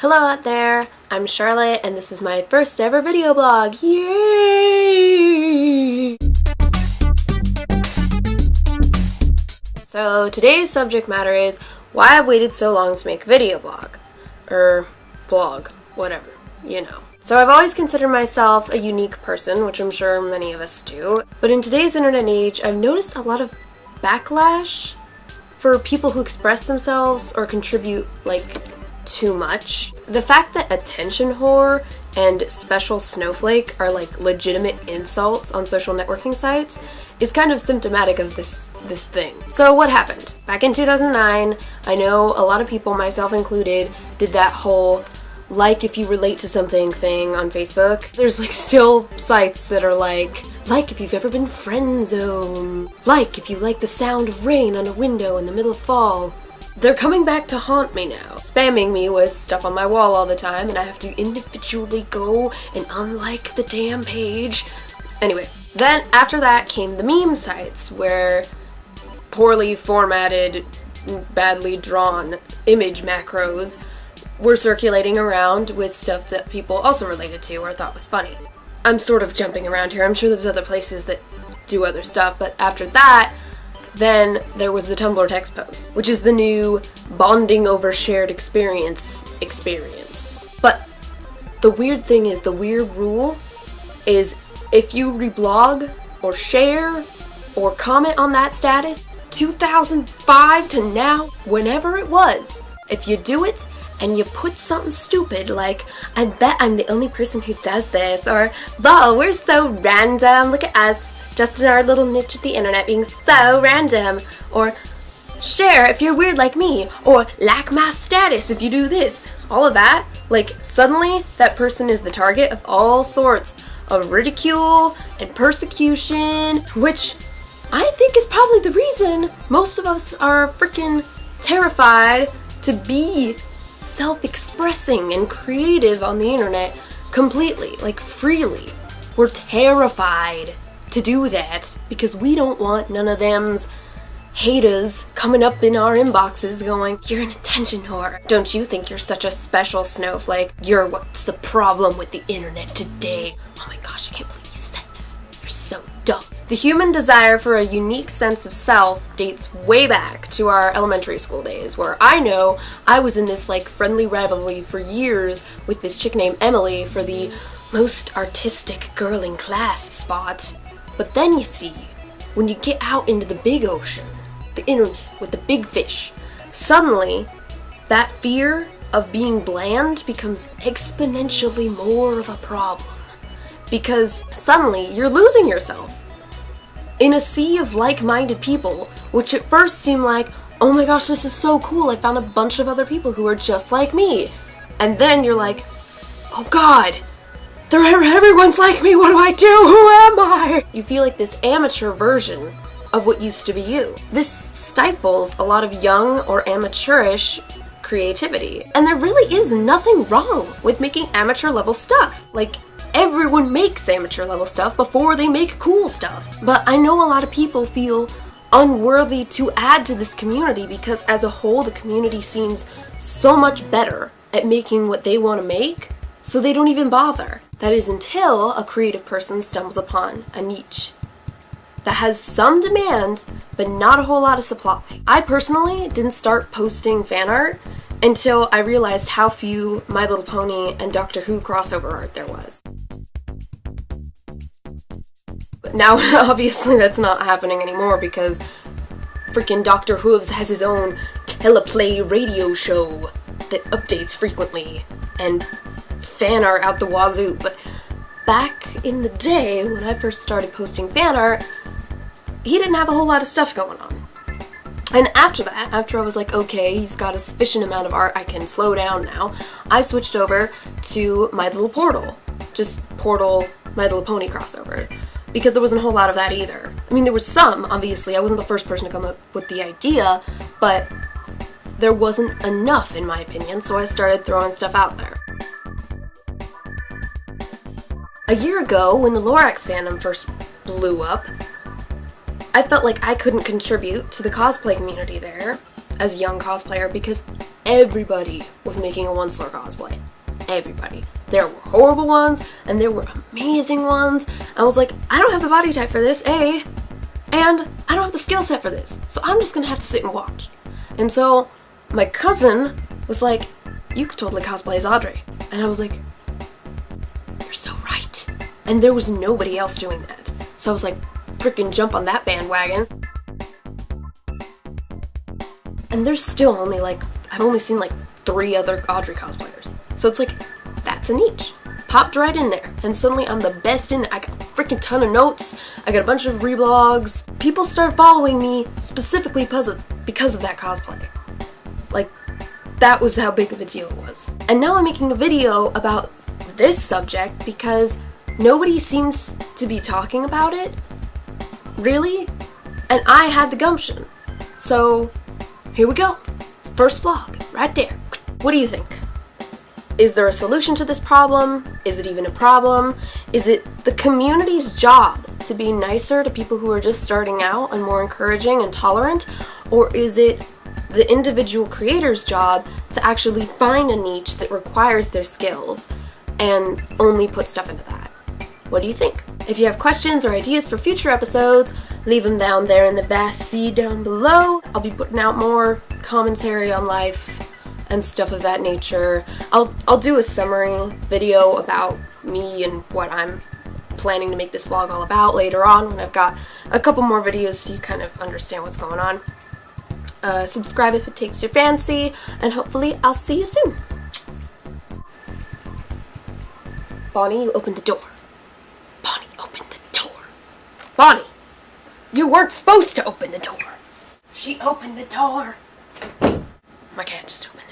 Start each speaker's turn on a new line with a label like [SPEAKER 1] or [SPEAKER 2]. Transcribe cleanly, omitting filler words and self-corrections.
[SPEAKER 1] Hello out there, I'm Charlotte and this is my first ever video blog. Yay! So today's subject matter is why I've waited so long to make a video blog. Vlog, whatever, you know. So I've always considered myself a unique person, which I'm sure many of us do. But in today's internet age, I've noticed a lot of backlash for people who express themselves or contribute, too much. The fact that attention whore and special snowflake are legitimate insults on social networking sites is kind of symptomatic of this thing. So what happened? Back in 2009, I know a lot of people, myself included, did that whole if you relate to something thing on Facebook. There's still sites that are like if you've ever been friend zoned, if you like the sound of rain on a window in the middle of fall. They're coming back to haunt me now, spamming me with stuff on my wall all the time, and I have to individually go and unlike the damn page. Anyway, then after that came the meme sites, where poorly formatted, badly drawn image macros were circulating around with stuff that people also related to or thought was funny. I'm sort of jumping around here, I'm sure there's other places that do other stuff, but after that, then there was the Tumblr text post, which is the new bonding over shared experience. But the weird thing is, the weird rule is if you reblog or share or comment on that status, 2005 to now, whenever it was, if you do it and you put something stupid like, I bet I'm the only person who does this, or, wow, we're so random, look at us, just in our little niche of the internet being so random, or share if you're weird like me, or like my status if you do this, all of that, suddenly that person is the target of all sorts of ridicule and persecution, which I think is probably the reason most of us are freaking terrified to be self-expressing and creative on the internet completely, freely. We're terrified to do that because we don't want none of them's haters coming up in our inboxes going, you're an attention whore. Don't you think you're such a special snowflake? You're what's the problem with the internet today? Oh my gosh, I can't believe you said that. You're so dumb. The human desire for a unique sense of self dates way back to our elementary school days, where I know I was in this friendly rivalry for years with this chick named Emily for the most artistic girl in class spot. But then you see, when you get out into the big ocean, the internet, with the big fish, suddenly that fear of being bland becomes exponentially more of a problem. Because suddenly you're losing yourself in a sea of like-minded people, which at first seem like, oh my gosh, this is so cool, I found a bunch of other people who are just like me. And then you're like, oh god, everyone's like me, what do I do? Who am I? You feel like this amateur version of what used to be you. This stifles a lot of young or amateurish creativity. And there really is nothing wrong with making amateur level stuff. Everyone makes amateur level stuff before they make cool stuff. But I know a lot of people feel unworthy to add to this community because as a whole the community seems so much better at making what they want to make, so they don't even bother. That is until a creative person stumbles upon a niche that has some demand, but not a whole lot of supply. I personally didn't start posting fan art until I realized how few My Little Pony and Doctor Who crossover art there was. But now, obviously, that's not happening anymore because freaking Dr. Hooves has his own teleplay radio show that updates frequently, and fan art out the wazoo. But back in the day when I first started posting fan art, he didn't have a whole lot of stuff going on. And after that, after I was like, okay, he's got a sufficient amount of art, I can slow down now, I switched over to My Little Portal. Just Portal, My Little Pony crossovers. Because there wasn't a whole lot of that either. I mean, there was some, obviously, I wasn't the first person to come up with the idea, but there wasn't enough in my opinion, so I started throwing stuff out there. A year ago, when the Lorax fandom first blew up, I felt like I couldn't contribute to the cosplay community there as a young cosplayer because everybody was making a once-ler cosplay. Everybody. There were horrible ones, and there were amazing ones. I was like, I don't have the body type for this, A, and I don't have the skill set for this, so I'm just gonna have to sit and watch. And so my cousin was like, you could totally cosplay as Audrey. And I was like, you're so right. And there was nobody else doing that. So I was like, freaking jump on that bandwagon. And there's still only like, I've only seen like 3 other Audrey cosplayers. So it's like, that's a niche. Popped right in there, and suddenly I'm the best in there. I got a freaking ton of notes, I got a bunch of reblogs. People started following me specifically because of that cosplay. Like, that was how big of a deal it was. And now I'm making a video about this subject because nobody seems to be talking about it, really, and I had the gumption. So, here we go. First vlog, right there. What do you think? Is there a solution to this problem? Is it even a problem? Is it the community's job to be nicer to people who are just starting out and more encouraging and tolerant? Or is it the individual creator's job to actually find a niche that requires their skills and only put stuff into that? What do you think? If you have questions or ideas for future episodes, leave them down there in the bassi down below. I'll be putting out more commentary on life and stuff of that nature. I'll do a summary video about me and what I'm planning to make this vlog all about later on when I've got a couple more videos so you kind of understand what's going on. Subscribe if it takes your fancy, and hopefully I'll see you soon. Bonnie, you opened the door. Bonnie, open the door. Bonnie, you weren't supposed to open the door. She opened the door. My cat just opened